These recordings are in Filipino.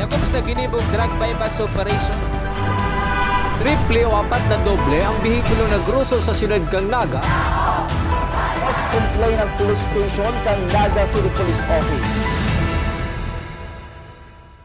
sakop sa ginibong drug bypass operation. Triple o apat na doble ang bihikulo na gruso sa siyudad kang Naga. Mas complain ng police station kang Naga City Police Office.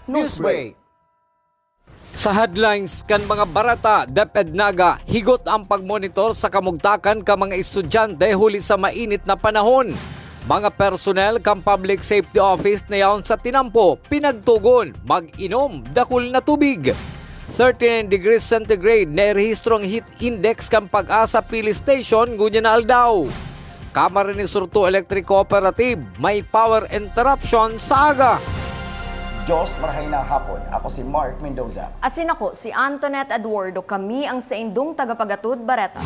Newsbreak. Sa headlines kan mga barata, DepEd Naga, higot ang pagmonitor sa kamugtakan ka mga estudyante huli sa mainit na panahon. Mga personnel kang Public Safety Office na yaon sa tinampo, pinagtugon, mag-inom, dakul na tubig. 39 degrees centigrade na rehistro ang heat index kang Pag-asa Pili Station, gunya na aldaw. Kamara ni Surto Electric Cooperative, may power interruption sa aga. Diyos, marahay na hapon. Ako si Mark Mendoza. Asin ako, si Antoinette Eduardo, kami ang sa indong tagapagatud Bareta.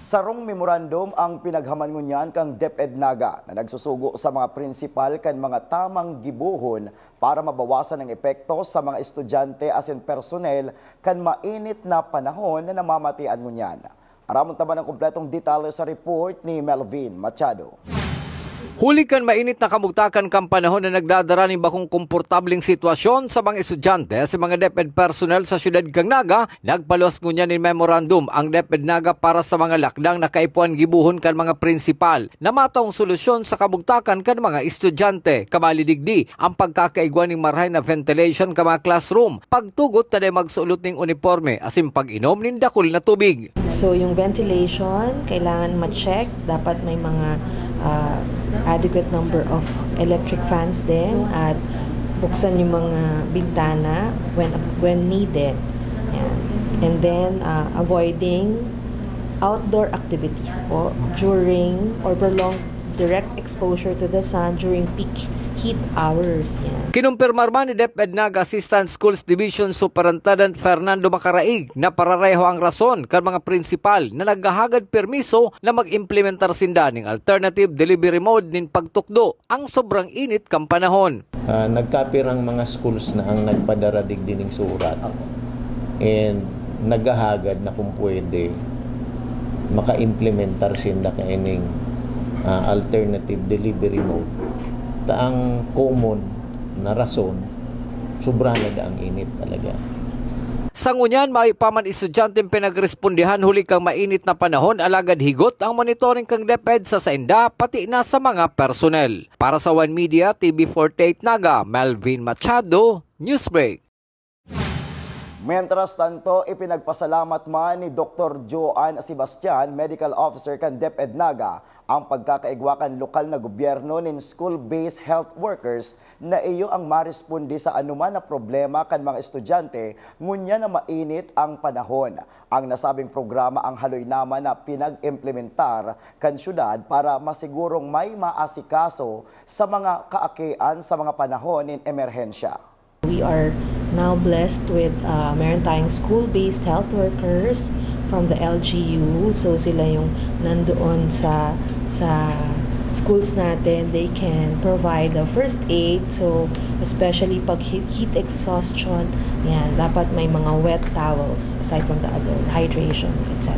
Sarong memorandum ang pinaghaman ngunyan kang DepEd Naga na nagsusugo sa mga prinsipal kan mga tamang gibuhon para mabawasan ang epekto sa mga estudyante asin personnel kan mainit na panahon na namamatian ngunyan. Aramon taman ang kumpletong detalye sa report ni Melvin Machado. Huli kan mainit na kamugtakan kang panahon na nagdadara ng bakong komportabling sitwasyon sa mga estudyante sa mga DepEd personnel sa siyudad kang Naga, nagpalos ngunya ni memorandum ang DepEd Naga para sa mga lakdang na kaipuan gibuhon kan mga prinsipal na matong solusyon sa kamugtakan kan mga estudyante. Kamalidigdi ang pagkakaigwan ng marhay na ventilation ka mga classroom, pagtugot na magsulot ng uniforme asim pag-inom ng dakul na tubig. So yung ventilation, kailangan ma-check. Dapat may mga adequate number of electric fans din at buksan yung mga bintana when needed. Yan. And then avoiding outdoor activities po during or prolonged direct exposure to the sun during peak heat hours. Yan. Kinumpirmar man ni DepEd Naga Assistant Schools Division Superintendent Fernando Macaraig na parareho ang rason kan mga prinsipal na naghahagad permiso na mag-implementar sinda ng alternative delivery mode nin pagtukdo ang sobrang init kang panahon. Nagkapirang mga schools na ang nagpadaradig dining surat and naghahagad na kung pwede maka-implementar sinda kaining alternative delivery mode. Ang common na rason, sobra na ang init talaga. Sa ngunyan, may paman estudyante pinagrespondihan huli kang mainit na panahon, alagad higot ang monitoring kang DepEd sa sainda pati na sa mga personnel. Para sa One Media, TV48 Naga, Melvin Machado, Newsbreak. Mientras tanto, ipinagpasalamat man ni Dr. Joan Sebastian, Medical Officer kan DepEd Naga, ang pagkakaigwakan lokal na gobyerno nin school-based health workers na iyo ang marespondi sa anuman na problema kan mga estudyante ngunya na mainit ang panahon. Ang nasabing programa ang haloy naman na pinag-implementar kan syudad para masigurong may maasikaso sa mga kaakian sa mga panahon nin emerhensya. We are now blessed with meron tayong school-based health workers from the LGU. So sila yung nandoon sa schools natin. They can provide the first aid. So especially pag heat exhaustion, yan, dapat may mga wet towels aside from the other hydration, etc.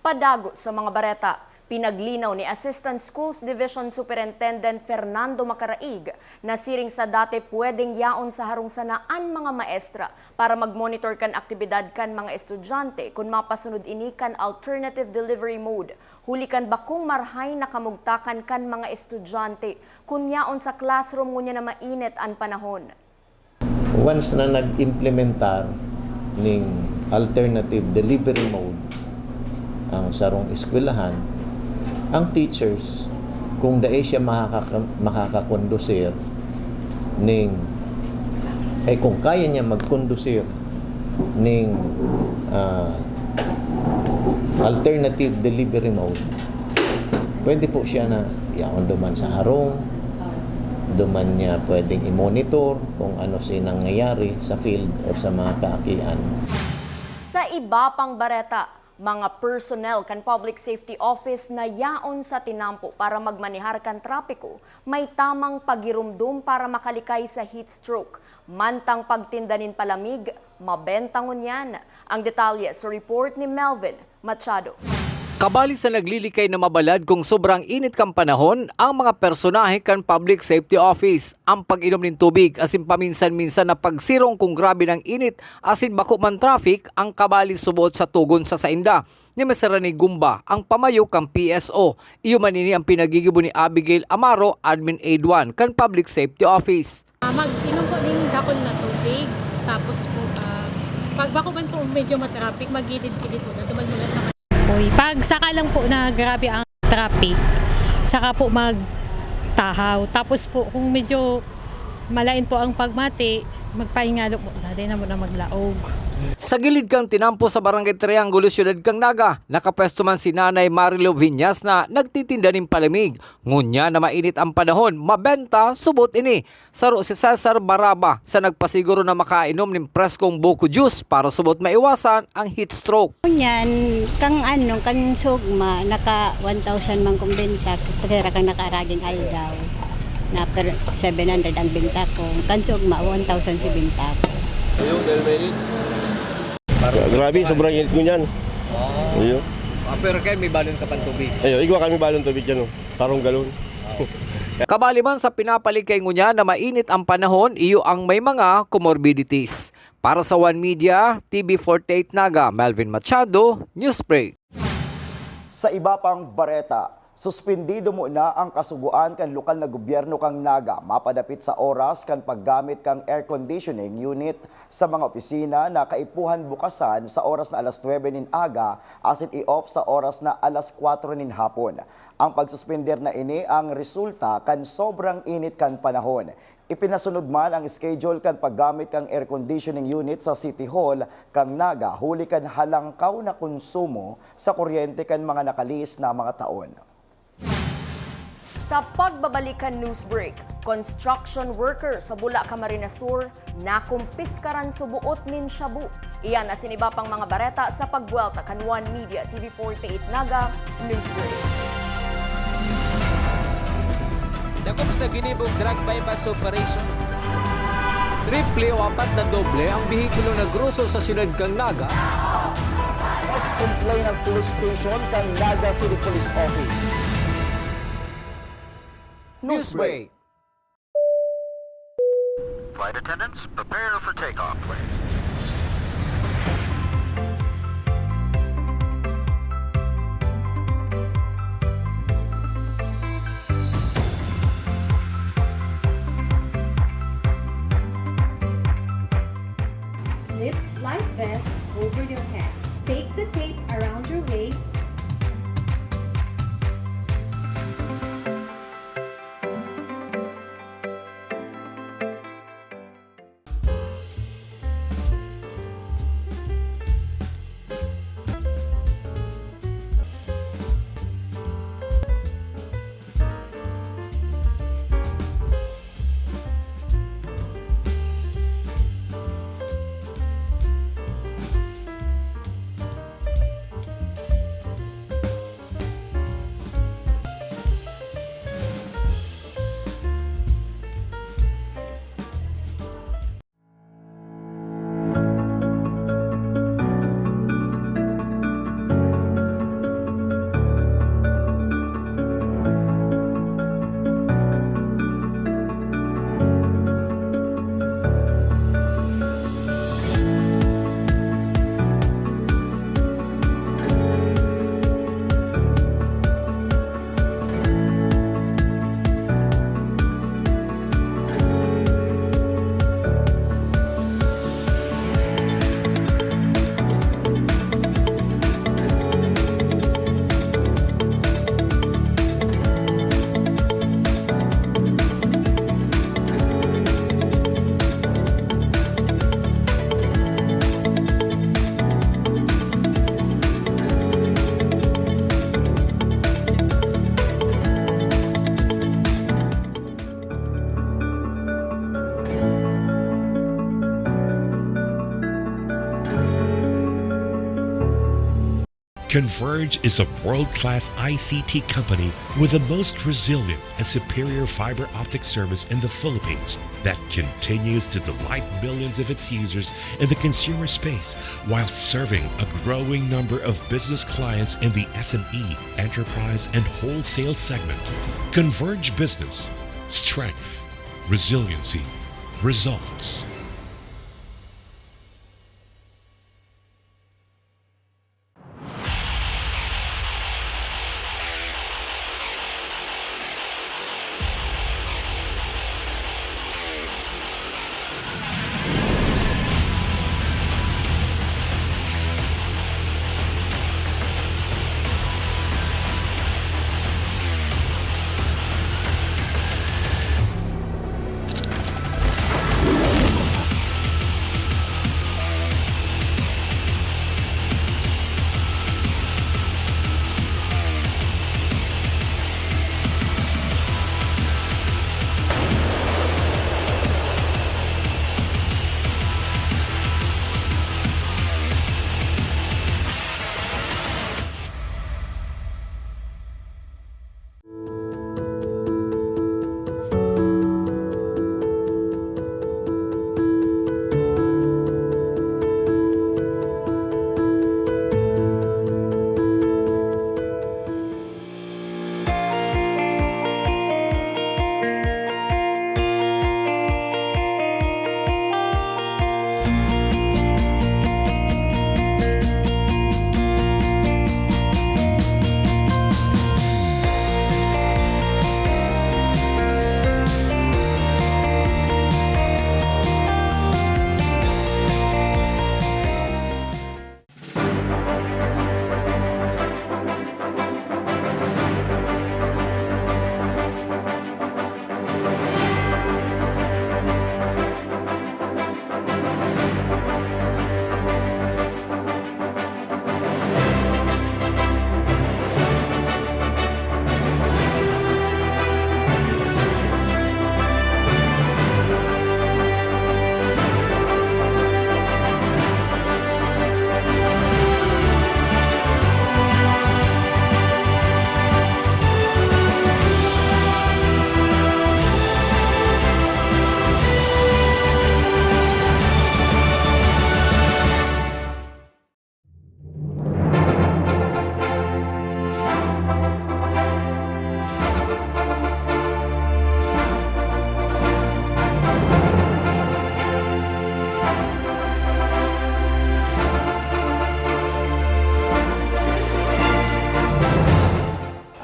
Padago sa mga bareta, pinaglinaw ni Assistant Schools Division Superintendent Fernando Macaraig na siring sa dati pwedeng yaon sa harungsanaan mga maestra para mag-monitor kan aktibidad kan mga estudyante kung mapasunod ini kan alternative delivery mode. Huli kan bakong marhay na kamugtakan kan mga estudyante kung yaon sa classroom ngunya na mainit ang panahon. Once na nag-implementar ng alternative delivery mode ang sarong eskwelahan, ang teachers, kung dahil siya makakakondusir kung kaya niya magkondusir ng alternative delivery mode, pwede po siya na yaon duman sa harong, duman niya pwedeng i-monitor kung ano nangyayari sa field o sa mga kaakian. Sa iba pang bareta, mga personnel kan Public Safety Office na yaon sa tinampo para magmanihar kan trapiko, may tamang pagirumdum para makalikay sa heat stroke. Mantang pagtindanin palamig, mabentangon yan. Ang detalye sa report ni Melvin Machado. Kabali sa naglilikay na mabalad kung sobrang init kang panahon, ang mga personahe kan Public Safety Office. Ang pag-inom ng tubig asin paminsan-minsan na pagsirong kung grabe ng init asin bako man traffic ang kabali subot sa tugon sa sainda. Ni Masarani Gumba ang pamayo kang PSO. Iyo manini ang pinagigibo ni Abigail Amaro, Admin Aid 1 kan Public Safety Office. Mag-inom po ng dakon na tubig. Tapos po, pag bako man po medyo matraffic, magilid-kilid po na duman muna sa Oy, pag saka lang po na grabe ang traffic, saka po magtahaw. Tapos po kung medyo malain po ang pagmati, magpahingalo po na din na muna maglaog. Sa gilid kang tinampo sa Barangay Triangulo, Siyudad kang Naga, nakapwesto man si Nanay Marilo Viñas na nagtitinda ng palamig. Ngunya na mainit ang panahon, mabenta, subot ini. Saro si Cesar Baraba sa nagpasiguro na makainom ng preskong buko juice para subot maiwasan ang heat stroke. Yan, kang sugma, naka 1,000 man kong benta, pagkira kang nakaraging aldaw. Na per 700 ang benta ko. Kan sugma, 1,000 si benta ko. Ayun, dahil mainit. Grabe, sobrang init ko niyan. Ayun. Pero kayo may balon ka pang tubig. Ayun, igwa kami balon tubig dyan, oh. Sarong galon. Kabali man sa pinapalikay ngunya na mainit ang panahon, iyo ang may mga comorbidities. Para sa One Media, TV48 Naga, Melvin Machado, Newsbreak. Sa iba pang bareta, suspendido muna ang kasuguan kan lokal na gobyerno kang Naga mapadapit sa oras kan paggamit kang air conditioning unit sa mga opisina na kaipuhan bukasan sa oras na alas 9 nin aga asin i-off sa oras na alas 4 nin hapon. Ang pagsuspender na ini ang resulta kan sobrang init kan panahon. Ipinasunod man ang schedule kan paggamit kang air conditioning unit sa City Hall kang Naga huli kan halangkaw na konsumo sa kuryente kan mga nakalis na mga taon. Sa pagbabalikan news break, construction worker sa Bula, Camarines Sur nakumpiskaran subuot nin shabu. Iyan na siniba pang mga bareta sa pagbuelta kan One Media TV48 Naga News Break. Dakop sa ginibog drug bypass operation. Triple o apat na doble ang bihikulo na gruso sa Siyudad kang Naga. Mas complain ng police station kang Naga City Police Office. Newsbreak. Flight attendants, prepare for takeoff, please. Slip life vest over your head. Take the tape around your waist. Converge is a world-class ICT company with the most resilient and superior fiber optic service in the Philippines that continues to delight millions of its users in the consumer space while serving a growing number of business clients in the SME, enterprise, and wholesale segment. Converge Business. Strength. Resiliency. Results.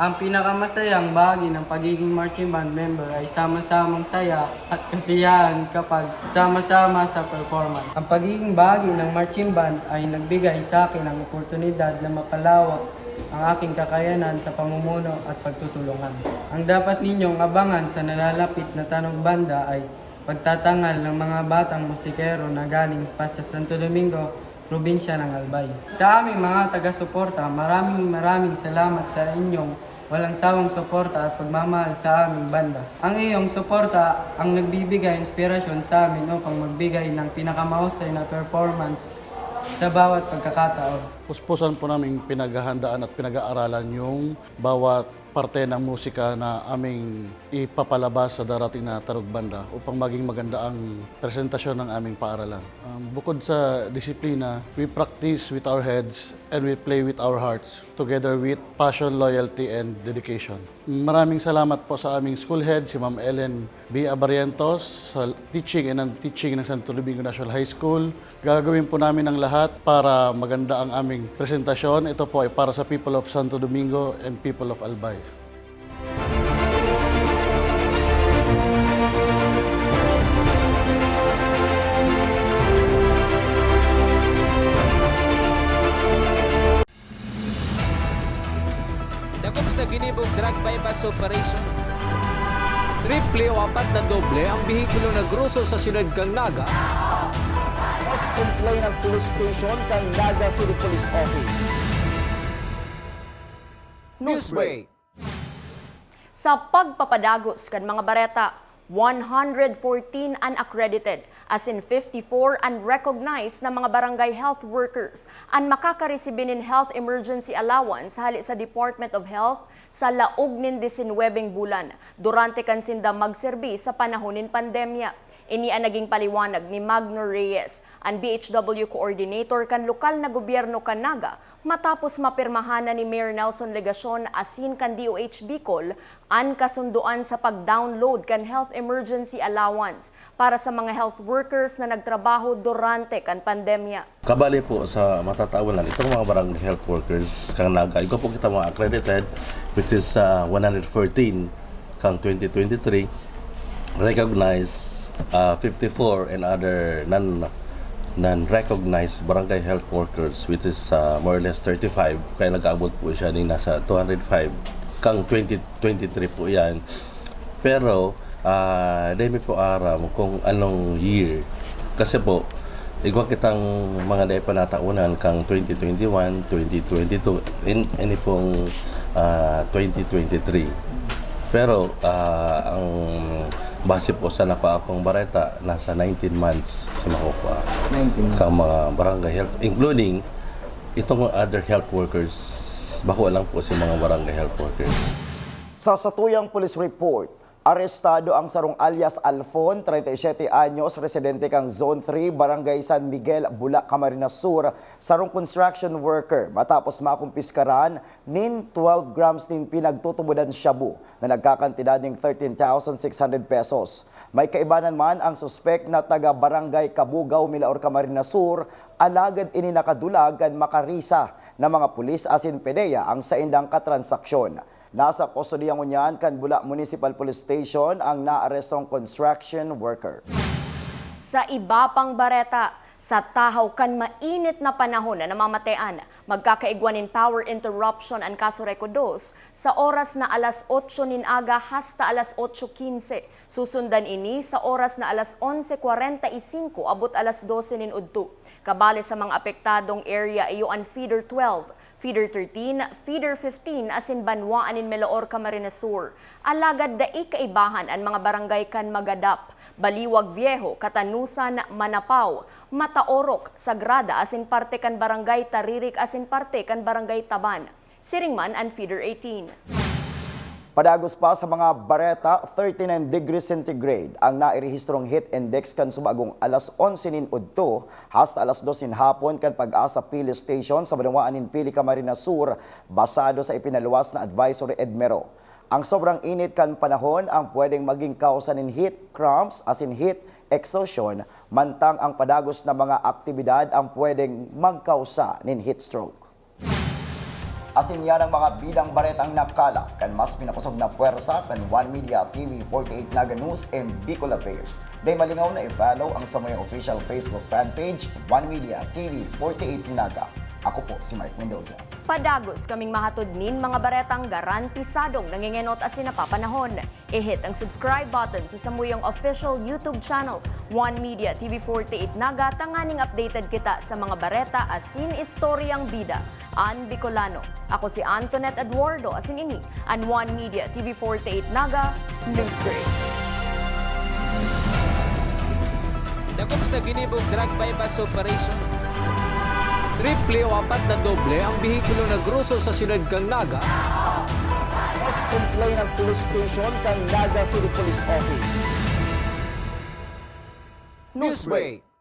Ang pinakamasayang bahagi ng pagiging marching band member ay sama-samang saya at kasiyahan kapag sama-sama sa performance. Ang pagiging bahagi ng marching band ay nagbigay sa akin ng oportunidad na mapalawak ang aking kakayanan sa pamumuno at pagtutulungan. Ang dapat ninyong abangan sa nalalapit na Tanog Banda ay pagtatangal ng mga batang musikero na galing pa sa Santo Domingo, probinsya ng Albay. Sa aming mga taga-suporta, maraming salamat sa inyong walang sawang suporta at pagmamahal sa aming banda. Ang iyong suporta ang nagbibigay inspirasyon sa amin upang magbigay ng pinakamahusay na performance sa bawat pagkakataon. Puspusan po namin pinaghahandaan at pinag-aaralan yung bawat parte ng musika na aming ipapalabas sa darating na Tanog Banda upang maging maganda ang presentasyon ng aming paaralan. Bukod sa disiplina, we practice with our heads and we play with our hearts together with passion, loyalty, and dedication. Maraming salamat po sa aming school head, si Ma'am Ellen B. Abarientos, sa teaching ng Santo Domingo National High School. Gagawin po namin ang lahat para maganda ang aming presentasyon. Ito po ay para sa people of Santo Domingo and people of Albay. Dakop sa ginibog drug bypass operation. Triple o 4 na doble ang bihikulo na gruso sa siyudad kang Naga. Mas complain ng police station kang Naga City Police Office. Newsbreak. Sa pagpapadagos kan mga bareta, 114 unaccredited, as in 54 unrecognized na mga barangay health workers ang makakaresibinin health emergency allowance hali sa Department of Health sa laog nin 19 bulan durante kansinda magserbi sa panahon nin pandemya. Ini ang naging paliwanag ni Magno Reyes, ang BHW coordinator kan lokal na gobyerno kan Naga, matapos mapirmahan na ni Mayor Nelson Legacion asin kan DOH Bicol ang kasunduan sa pag-download kan health emergency allowance para sa mga health workers na nagtrabaho durante kan pandemya. Kabali po sa matatawanan itong mga barangay health workers kang Naga. Ikaw po kita mga accredited, which is 114 kang 2023, recognized 54 and other non-recognized barangay health workers, which is more or less 35. Kaya nag-aabot po siya ni nasa 205 kang 2023 po yan. Pero dahil po aram kung anong year, kasi po igwa kitang mga dahil panataunan kang 2021, 2022, ini pong 2023. Pero ang base po sa nakuha akong bareta, nasa 19 months si makukuha. 19 kang mga barangay health, including itong other health workers. Bako lang po si mga barangay health workers. Sa satuyang police report, arestado ang sarong alias Alfon, 37 anyos, residente kang Zone 3, Barangay San Miguel, Bula, Camarines Sur, sarong construction worker matapos makumpiskaran nin 12 grams nin pinagtutubudan shabu na nagkakantidad ng 13,600 pesos. May kaibanan man ang suspect na taga Barangay Kabugaw, Milaor, Camarines Sur, alagad ini nakadulag kan makarisa ng mga pulis asin PDEA ang saindang katransaksyon. Nasa kustodiyang unyan kan Bula Municipal Police Station ang naarestong construction worker. Sa iba pang bareta, sa tahaw kan mainit na panahon na namamatean, magkakaigwanin power interruption ang kaso Recodos sa oras na alas 8 nin aga hasta alas 8:15. Susundan ini sa oras na alas 11:45 abot alas 12 nin udto. Kabale sa mga apektadong area iyo ang Feeder 12, Feeder 13, Feeder 15 asin Banwaan in Milaor, Camarines Sur. Alagad dai kaibahan ang mga barangay kan Magadap, Baliwag Viejo, Katanusan, Manapaw, Mataorok, Sagrada asin parte kan Barangay Taririk asin parte kan Barangay Taban. Siringman ang Feeder 18. Padagos pa sa mga bareta, 39 degrees centigrade ang nairehistrong heat index kan subagong alas 11 nin udto hasta alas 2 nin hapon kan Pag-asa Pili Station sa Banwaan in Pili, Camarines Sur, basado sa ipinaluwas na advisory Edmero. Ang sobrang init kan panahon ang pwedeng maging kausa nin heat cramps asin heat exhaustion, mantang ang padagos na mga aktibidad ang pwedeng magkausa nin heat stroke. Asin yan ang mga bidang baretang nakala kan mas pinakusog na puwersa kan One Media TV 48 Naga News and Bicol Affairs. Day malingaw na i-follow ang sa mayong official Facebook fan page One Media TV 48 Naga. Ako po si Mike Mendoza. Padagos kaming mahatod nin mga baretang garantisadong nangingenot asin napapanahon. I-hit ang subscribe button sa samuyang official YouTube channel One Media TV 48 Naga, tanganing updated kita sa mga bareta asin istoryang bida an Bicolano. Ako si Antoinette Eduardo asin ini an One Media TV 48 Naga News Break. Dakop sa ginibog drug bypass operation. Triple o 4 na doble ang bihikulo na gruso sa siyudad kang Naga. Mas complain ang police station kang Naga City Police Office. Newsbreak.